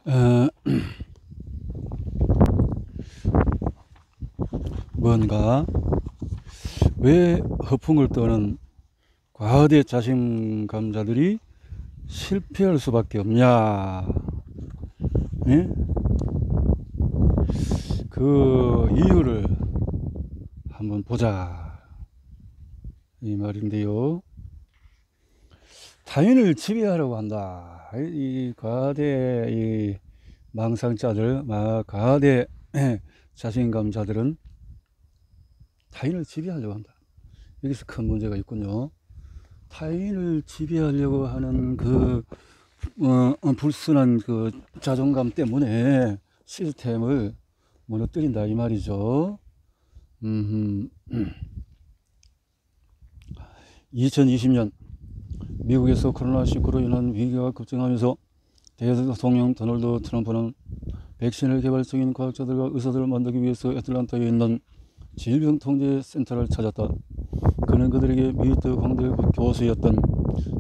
어, 뭔가 왜 허풍을 떠는 과대 자신감자들이 실패할 수밖에 없냐? 예? 그 이유를 한번 보자 이 말인데요. 타인을 지배하려고 한다. 이 과대 이 망상자들, 과대 자신감자들은 타인을 지배하려고 한다. 여기서 큰 문제가 있군요. 타인을 지배하려고 하는 그 불순한 그 자존감 때문에 시스템을 무너뜨린다 이 말이죠. 2020년 미국에서 코로나19로 인한 위기가 급증하면서 대통령 도널드 트럼프는 백신을 개발 중인 과학자들과 의사들을 만나기 위해서 애틀란타에 있는 질병통제센터를 찾았다. 그는 그들에게 미트 광대 교수였던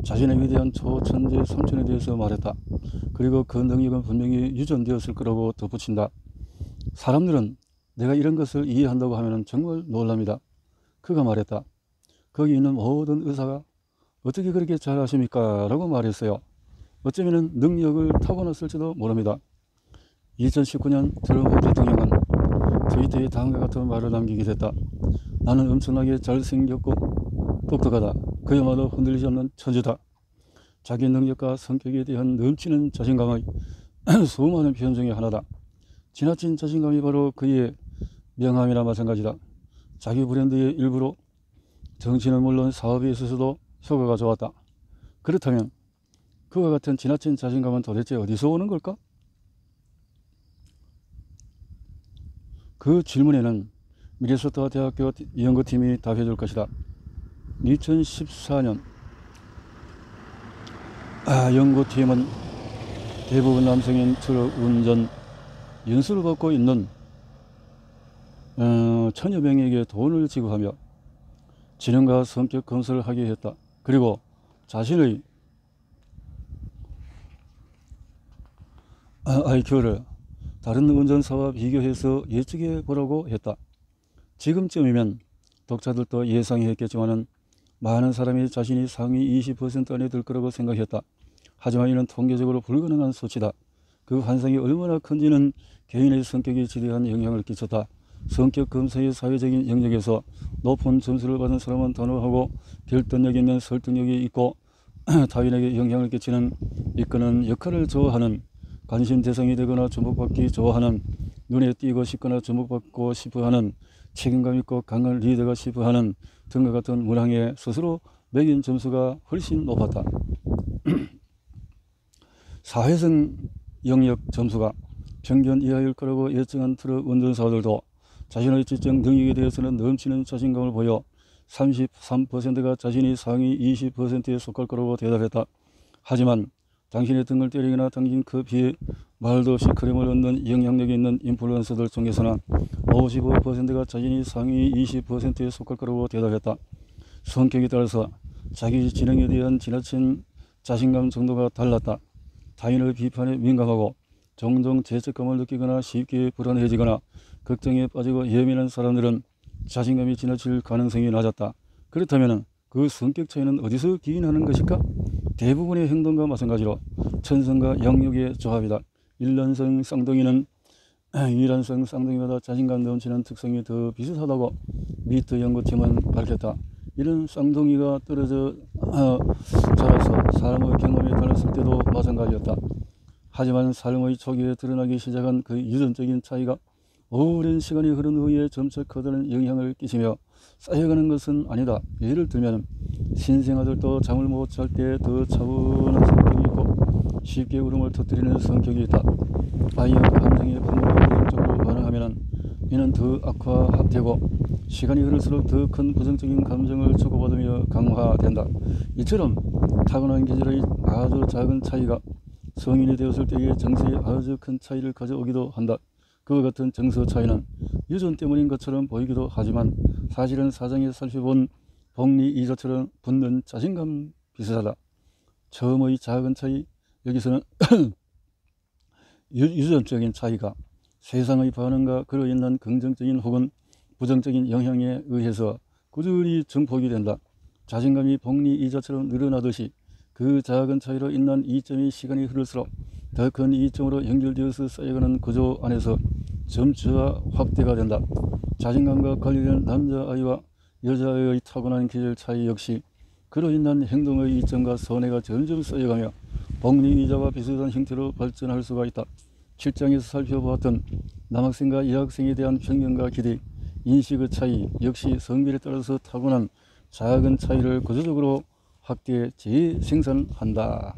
자신의 위대한 초천재 삼촌에 대해서 말했다. 그리고 그 능력은 분명히 유전되었을 거라고 덧붙인다. 사람들은 내가 이런 것을 이해한다고 하면 정말 놀랍니다. 그가 말했다. 거기 있는 모든 의사가 어떻게 그렇게 잘하십니까? 라고 말했어요. 어쩌면 능력을 타고났을지도 모릅니다. 2019년 트럼프 대통령은 트위터에 다음과 같은 말을 남기게 됐다. 나는 엄청나게 잘생겼고 똑똑하다. 그야말로 흔들리지 않는 천재다. 자기 능력과 성격에 대한 넘치는 자신감의 수많은 표현 중에 하나다. 지나친 자신감이 바로 그의 명함이나 마찬가지다. 자기 브랜드의 일부로 정치는 물론 사업에 있어서도 효과가 좋았다. 그렇다면 그와 같은 지나친 자신감은 도대체 어디서 오는 걸까? 그 질문에는 미네소타 대학교 연구팀이 답해줄 것이다. 2014년 연구팀은 대부분 남성인 트럭 운전 연수를 받고 있는 천여 명에게 돈을 지급하며 지능과 성격 검사를 하게 했다. 그리고 자신의 IQ를 다른 운전사와 비교해서 예측해 보라고 했다. 지금쯤이면 독자들도 예상했겠지만은 많은 사람이 자신이 상위 20% 안에 들 거라고 생각했다. 하지만 이는 통계적으로 불가능한 수치다. 그 환상이 얼마나 큰지는 개인의 성격에 지대한 영향을 끼쳤다. 성격 검사의 사회적인 영역에서 높은 점수를 받은 사람은 단호하고 결단력 있는 설득력이 있고 타인에게 영향을 끼치는 이끄는 역할을 좋아하는 관심 대상이 되거나 주목받기 좋아하는 눈에 띄고 싶거나 주목받고 싶어하는 책임감 있고 강한 리더가 싶어하는 등과 같은 문항에 스스로 매긴 점수가 훨씬 높았다. 사회성 영역 점수가 평균 이하일 거라고 예측한 트럭 운전사들도 자신의 지적 능력에 대해서는 넘치는 자신감을 보여 33%가 자신이 상위 20%에 속할 거라고 대답했다. 하지만 당신의 등을 때리거나 당신 커피에 말도 없이 크림을 얻는 영향력이 있는 인플루언서들 중에서는 55%가 자신이 상위 20%에 속할 거라고 대답했다. 성격에 따라서 자기 지능에 대한 지나친 자신감 정도가 달랐다. 타인의 비판에 민감하고 종종 죄책감을 느끼거나 쉽게 불안해지거나 걱정에 빠지고 예민한 사람들은 자신감이 지나칠 가능성이 낮았다. 그렇다면 그 성격 차이는 어디서 기인하는 것일까? 대부분의 행동과 마찬가지로 천성과 양육의 조합이다. 일란성 쌍둥이는 이란성 쌍둥이보다 자신감 넘치는 특성이 더 비슷하다고 미트 연구팀은 밝혔다. 이런 쌍둥이가 떨어져 자라서 삶의 경험이 달랐을 때도 마찬가지였다. 하지만 삶의 초기에 드러나기 시작한 그 유전적인 차이가 오랜 시간이 흐른 후에 점차 커다란 영향을 끼치며 쌓여가는 것은 아니다. 예를 들면 신생아들도 잠을 못 잘 때 더 차분한 성격이 있고 쉽게 울음을 터뜨리는 성격이 있다. 아이의 감정이 부모가 부정적으로 반응하면 이는 더 악화되고 시간이 흐를수록 더 큰 부정적인 감정을 주고받으며 강화된다. 이처럼 타고난 기질의 아주 작은 차이가 성인이 되었을 때의 정서에 아주 큰 차이를 가져오기도 한다. 그와 같은 정서 차이는 유전 때문인 것처럼 보이기도 하지만 사실은 사정에 살펴본 복리 이자처럼 붙는 자신감 비슷하다. 처음의 작은 차이, 여기서는 유전적인 차이가 세상의 반응과 그로 인한 긍정적인 혹은 부정적인 영향에 의해서 꾸준히 증폭이 된다. 자신감이 복리 이자처럼 늘어나듯이 그 작은 차이로 인한 이점이 시간이 흐를수록 더 큰 이점으로 연결되어서 쌓여가는 구조 안에서 점차 확대가 된다. 자신감과 관련된 남자아이와 여자아이의 타고난 기질 차이 역시 그로 인한 행동의 이점과 선회가 점점 쌓여가며 복리이자와 비슷한 형태로 발전할 수가 있다. 7장에서 살펴보았던 남학생과 여학생에 대한 편견과 기대, 인식의 차이 역시 성별에 따라서 타고난 작은 차이를 구조적으로 확대 재생산한다.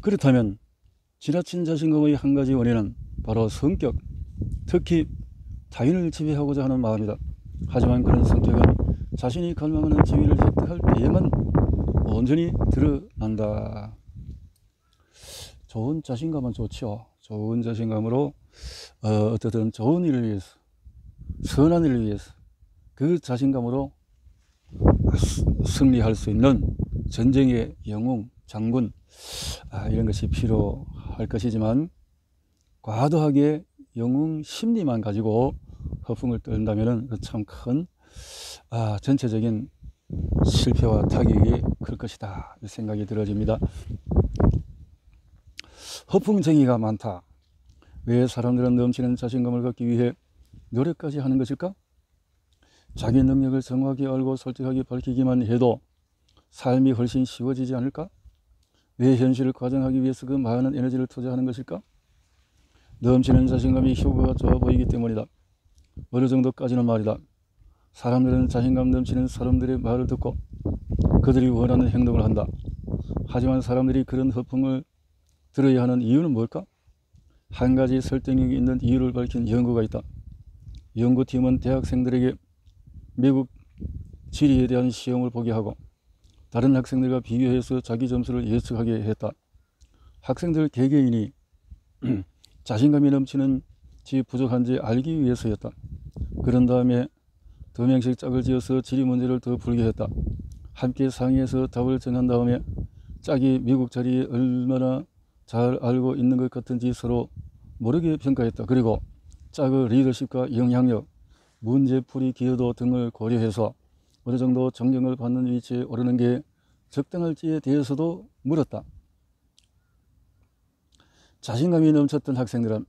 그렇다면 지나친 자신감의 한 가지 원인은 바로 성격, 특히 타인을 지배하고자 하는 마음이다. 하지만 그런 성격은 자신이 갈망하는 지위를 획득할 때에만 온전히 드러난다. 좋은 자신감은 좋죠. 좋은 자신감으로 어떻든 좋은 일을 위해서, 선한 일을 위해서 그 자신감으로 승리할 수 있는 전쟁의 영웅, 장군, 이런 것이 필요할 것이지만 과도하게 영웅 심리만 가지고 허풍을 떨다면 참 큰 전체적인 실패와 타격이 클 것이다 이 생각이 들어집니다. 허풍쟁이가 많다. 왜 사람들은 넘치는 자신감을 갖기 위해 노력까지 하는 것일까? 자기 능력을 정확히 알고 솔직하게 밝히기만 해도 삶이 훨씬 쉬워지지 않을까? 왜 현실을 과정하기 위해서 그 많은 에너지를 투자하는 것일까? 넘치는 자신감이 효과가 좋아 보이기 때문이다. 어느 정도까지는 말이다. 사람들은 자신감 넘치는 사람들의 말을 듣고 그들이 원하는 행동을 한다. 하지만 사람들이 그런 허풍을 들어야 하는 이유는 뭘까? 한 가지 설득력이 있는 이유를 밝힌 연구가 있다. 연구팀은 대학생들에게 미국 지리에 대한 시험을 보게 하고 다른 학생들과 비교해서 자기 점수를 예측하게 했다. 학생들 개개인이 자신감이 넘치는지 부족한지 알기 위해서였다. 그런 다음에 2명씩 짝을 지어서 지리 문제를 더 풀게 했다. 함께 상의해서 답을 정한 다음에 짝이 미국 자리에 얼마나 잘 알고 있는 것 같은지 서로 모르게 평가했다. 그리고 짝의 리더십과 영향력, 문제풀이 기여도 등을 고려해서 어느 정도 존경을 받는 위치에 오르는 게 적당할지에 대해서도 물었다. 자신감이 넘쳤던 학생들은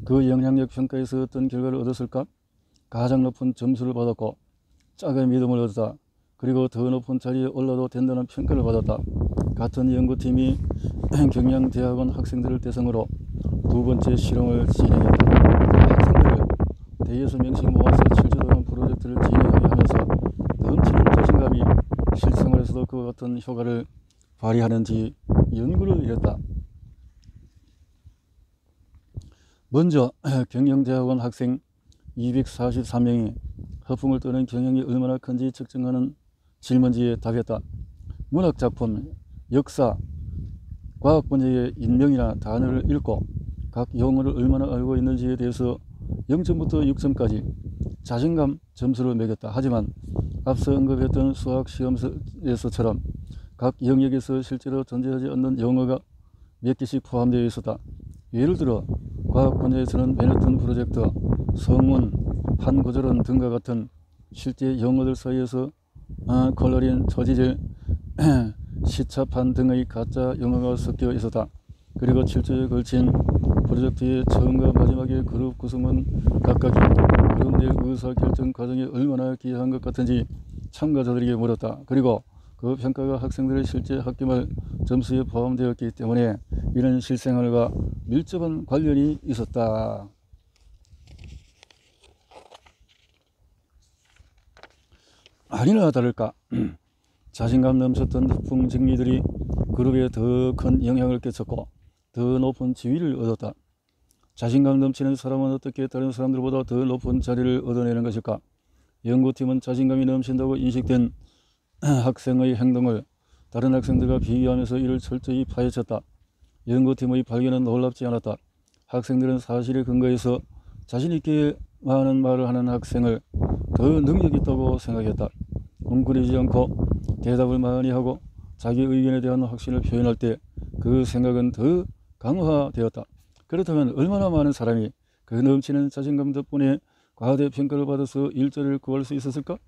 그 영향력 평가에서 어떤 결과를 얻었을까? 가장 높은 점수를 받았고 짝의 믿음을 얻었다. 그리고 더 높은 자리에 올라도 된다는 평가를 받았다. 같은 연구팀이 경양대학원 학생들을 대상으로 두 번째 실험을 진행했다. 학생들을 대여섯 명씩 모아서 7주 동안 프로젝트를 진행하게 하면서 넘치는 자신감이 실생활에서도 그와 같은 효과를 발휘하는지 연구를 이뤘다. 먼저 경영대학원 학생 243명이 허풍을 떠는 경향이 얼마나 큰지 측정하는 질문지에 답했다. 문학작품, 역사, 과학 분야의 인명이나 단어를 읽고 각 용어를 얼마나 알고 있는지에 대해서 0점부터 6점까지 자신감 점수를 매겼다. 하지만 앞서 언급했던 수학 시험에서처럼 각 영역에서 실제로 존재하지 않는 용어가 몇 개씩 포함되어 있었다. 예를 들어 과학 분야에서는 맨해튼 프로젝트, 성운, 판구조론 등과 같은 실제 용어들 사이에서 컬러린, 초지질, 시차판 등의 가짜 용어가 섞여 있었다. 그리고 7주에 걸친 프로젝트의 처음과 마지막의 그룹 구성은 각각이 그룹 내 의사결정 과정에 얼마나 기여한 것 같은지 참가자들에게 물었다. 그리고 그 평가가 학생들의 실제 학기말 점수에 포함되었기 때문에 이런 실생활과 밀접한 관련이 있었다. 아니나 다를까 자신감 넘쳤던 허풍쟁이들이 그룹에 더 큰 영향을 끼쳤고 더 높은 지위를 얻었다. 자신감 넘치는 사람은 어떻게 다른 사람들보다 더 높은 자리를 얻어내는 것일까? 연구팀은 자신감이 넘친다고 인식된 학생의 행동을 다른 학생들과 비교하면서 이를 철저히 파헤쳤다. 연구팀의 발견은 놀랍지 않았다. 학생들은 사실에 근거해서 자신있게 많은 말을 하는 학생을 더 능력 있다고 생각했다. 웅크리지 않고 대답을 많이 하고 자기 의견에 대한 확신을 표현할 때 그 생각은 더 강화되었다. 그렇다면 얼마나 많은 사람이 그 넘치는 자신감 덕분에 과대평가를 받아서 일자리를 구할 수 있었을까?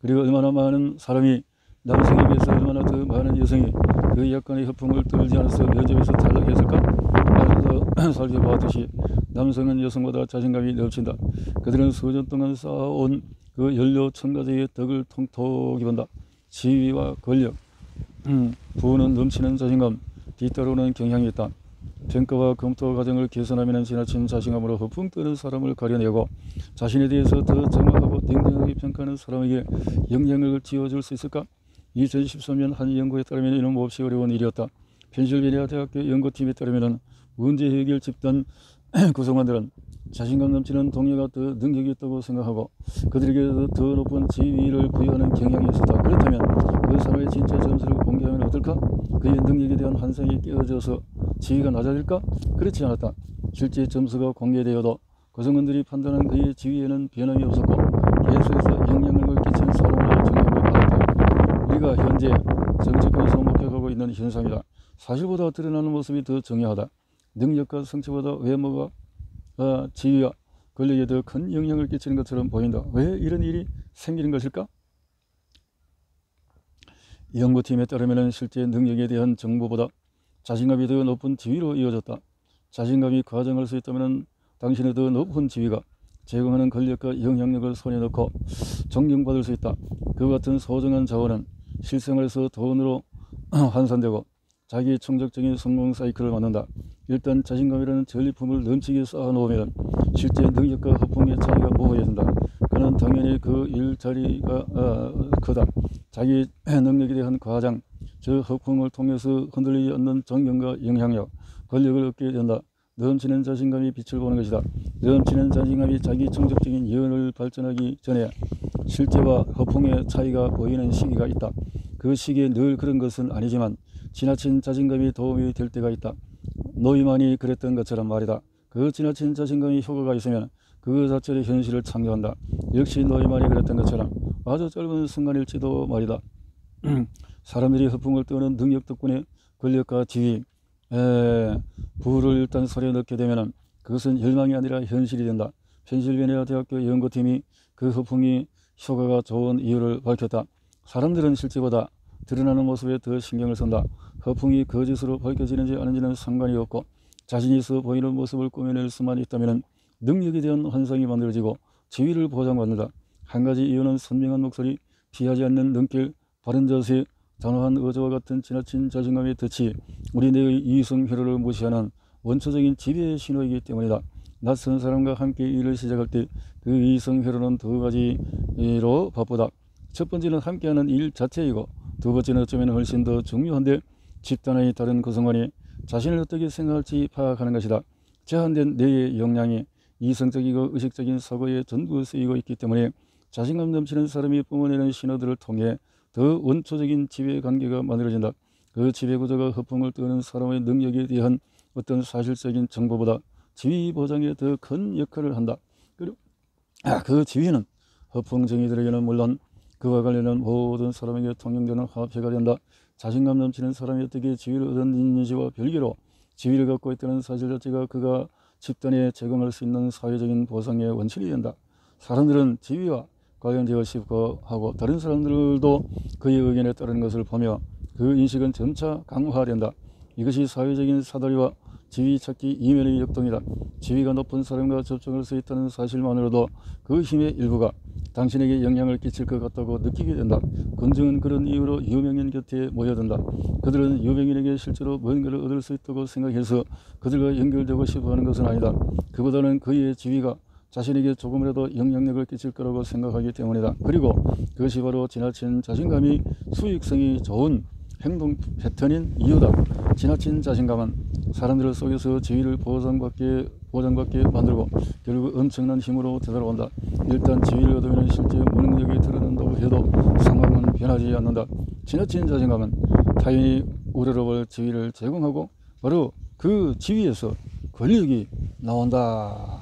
그리고 얼마나 많은 사람이 남성에 비해서 얼마나 더 많은 여성이 그 약간의 허풍을 떨지 않아서 면접에서 탈락했을까? 앞에서 살펴보았듯이 남성은 여성보다 자신감이 넘친다. 그들은 수년 동안 쌓아온 그 연료 첨가제의 덕을 통톡히 본다. 지위와 권력, 부는 넘치는 자신감, 뒤따르는 경향이 있다. 평가와 검토 과정을 개선하면 지나친 자신감으로 허풍 뜨는 사람을 가려내고 자신에 대해서 더 정확하고 냉정하게 평가하는 사람에게 영향력을 지어줄 수 있을까? 2013년 한 연구에 따르면 이는 몹시 어려운 일이었다. 펜실베니아 대학교 연구팀에 따르면 문제 해결 집단 구성원들은 자신감 넘치는 동료가 더 능력이 있다고 생각하고 그들에게 더 높은 지위를 부여하는 경향이 있었다. 그렇다면 그 사람의 진짜 점수를 공개하면 어떨까? 그의 능력에 대한 환상이 깨어져서 지위가 낮아질까? 그렇지 않았다. 실제 점수가 공개되어도 구성원들이 판단한 그의 지위에는 변함이 없었고 계속해서 영향력을 끼친 사람으로 정형을 받았다. 우리가 현재 정책에서 목격하고 있는 현상이다. 사실보다 드러나는 모습이 더 정교하다. 능력과 성취보다 외모가 지위와 권력에 더 큰 영향을 끼치는 것처럼 보인다. 왜 이런 일이 생기는 것일까? 연구팀에 따르면 실제 능력에 대한 정보보다 자신감이 더 높은 지위로 이어졌다. 자신감이 과정할 수 있다면 당신의 더 높은 지위가 제공하는 권력과 영향력을 손에 넣고 존경받을 수 있다. 그와 같은 소중한 자원은 실생활에서 돈으로 환산되고 자기 총적적인 성공 사이클을 만든다. 일단 자신감이라는 전리품을 넘치게 쌓아놓으면 실제 능력과 허풍의 차이가 모호해진다. 그는 당연히 그 일자리가 크다. 자기 능력에 대한 과장, 저 허풍을 통해서 흔들리지 않는 존경과 영향력, 권력을 얻게 된다. 넘치는 자신감이 빛을 보는 것이다. 넘치는 자신감이 자기 청적적인 예언을 발전하기 전에 실제와 허풍의 차이가 보이는 시기가 있다. 그 시기에 늘 그런 것은 아니지만 지나친 자신감이 도움이 될 때가 있다. 노이만이 그랬던 것처럼 말이다. 그 지나친 자신감이 효과가 있으면 그 자체의 현실을 창조한다. 역시 노이만이 그랬던 것처럼 아주 짧은 순간일지도 말이다. 사람들이 허풍을 떠는 능력 덕분에 권력과 지위, 부를 일단 손에 넣게 되면 그것은 열망이 아니라 현실이 된다. 펜실베니아 대학교 연구팀이 그 허풍이 효과가 좋은 이유를 밝혔다. 사람들은 실제보다 드러나는 모습에 더 신경을 쓴다. 허풍이 거짓으로 밝혀지는지 아닌지는 상관이 없고 자신이 있어 보이는 모습을 꾸며낼 수만 있다면 능력에 대한 환상이 만들어지고 지위를 보장받는다. 한 가지 이유는 선명한 목소리, 피하지 않는 눈길, 바른 자세, 단호한 의지와 같은 지나친 자신감의 덫이 우리 내의 이성 회로를 무시하는 원초적인 지배의 신호이기 때문이다. 낯선 사람과 함께 일을 시작할 때 그 이성 회로는 두 가지로 바쁘다. 첫 번째는 함께하는 일 자체이고 두 번째는 어쩌면 훨씬 더 중요한데 집단의 다른 구성원이 자신을 어떻게 생각할지 파악하는 것이다. 제한된 뇌의 역량이 이성적이고 의식적인 사고에 전부 쓰이고 있기 때문에 자신감 넘치는 사람이 뿜어내는 신호들을 통해 더 원초적인 지배관계가 만들어진다. 그 지배구조가 허풍을 떠는 사람의 능력에 대한 어떤 사실적인 정보보다 지위 보장에 더 큰 역할을 한다. 그리고 그 지위는 허풍 정의들에게는 물론 그와 관련한 모든 사람에게 통용되는 화폐가 된다. 자신감 넘치는 사람이 어떻게 지위를 얻었는지와 별개로 지위를 갖고 있다는 사실 자체가 그가 집단에 제공할 수 있는 사회적인 보상의 원칙이 된다. 사람들은 지위와 관련되어 싶고 하고 다른 사람들도 그의 의견에 따르는 것을 보며 그 인식은 점차 강화된다. 이것이 사회적인 사다리와 지위 찾기 이면의 역동이다. 지위가 높은 사람과 접촉할 수 있다는 사실만으로도 그 힘의 일부가 당신에게 영향을 끼칠 것 같다고 느끼게 된다. 군중은 그런 이유로 유명인 곁에 모여든다. 그들은 유명인에게 실제로 뭔가를 얻을 수 있다고 생각해서 그들과 연결되고 싶어하는 것은 아니다. 그보다는 그의 지위가 자신에게 조금이라도 영향력을 끼칠 거라고 생각하기 때문이다. 그리고 그것이 바로 지나친 자신감이 수익성이 좋은 행동 패턴인 이유다. 지나친 자신감은 사람들 속에서 지위를 보장받게 만들고 결국 엄청난 힘으로 되돌아온다. 일단 지위를 얻으면 실제 무능력이 드러난다고 해도 상황은 변하지 않는다. 지나친 자신감은 타인이 우러러볼 지위를 제공하고 바로 그 지위에서 권력이 나온다.